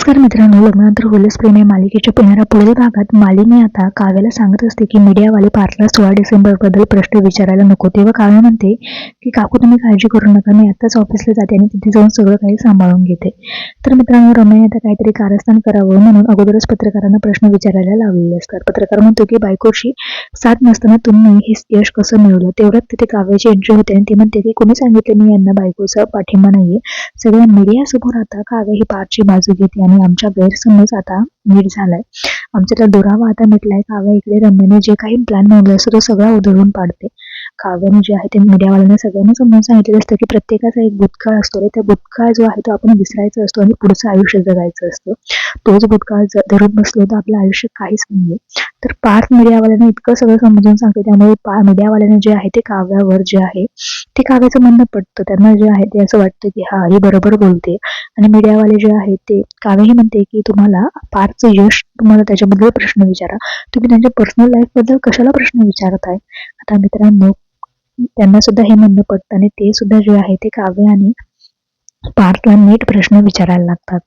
नमस्कार मित्रांनो, लग्नानंतर होईलच प्रेम या मालिकेच्या पुढील भागात मालिनी आता काव्याला सांगत असते की मीडियावाले पार्कला 16 डिसेंबर बद्दल प्रश्न विचारायला नको. तेव्हा काव्या म्हणते की काकू तुम्ही काळजी करू नका, मी आताच ऑफिसला जाते आणि तिथे जाऊन सगळं काही सांभाळून घेते. तर मित्रांनो, रम्याने आता काहीतरी कारस्थान करावं म्हणून अगोदरच पत्रकारांना प्रश्न विचारायला लावलेले असतात. पत्रकार म्हणतो की बायकोशी साथ नसताना तुम्ही हे यश कसं मिळवलं. तेवढ्यात तिथे काव्याची एंट्री होते आणि ती म्हणते की कोणी सांगितलं मी यांना बायकोचा पाठिंबा नाहीये. सगळ्या मीडिया समोर आता काव्या ही पारची बाजू घेते आणि आमचा गैरसमज आता नीट झालाय. आमचा दुरावा आता मिटलाय. काव्या इकडे रम्याने जे काही प्लॅन बनवलं असतो तो सगळा उधळून पाडते. काव्याने जे आहे ते मीडियावाल्यांना सगळ्यांना समजून सांगितलेलं असतं की प्रत्येकाचा एक भूतकाळ असतो. त्या भूतकाळ जो आहे तो आपण विसरायचा असतो आणि पुढचं आयुष्य जगायचं असतं. तोच भूतकाळ धरून बसलो तर आपलं आयुष्य काहीच नाहीये. तर पार्थ मीडियावाल्यांना इतकं सगळं समजून सांगते, त्यामुळे मीडियावाल्यांना जे आहे ते काव्यावर जे आहे ते काव्याचं म्हणणं पडतं. त्यांना जे आहे ते असं वाटतं की हा ही बरोबर बोलते. आणि मीडियावाले जे आहेत ते काव्याही म्हणते की तुम्हाला पार्थचं यश, तुम्हाला त्याच्याबद्दल प्रश्न विचारा, तुम्ही त्यांच्या पर्सनल लाईफ बद्दल कशाला प्रश्न विचारताय. आता मित्रांनो, त्यांना सुद्धा हे म्हणणं पडतं आणि ते सुद्धा जे आहे ते काव्य आणि पार्थला नीट प्रश्न विचारायला लागतात.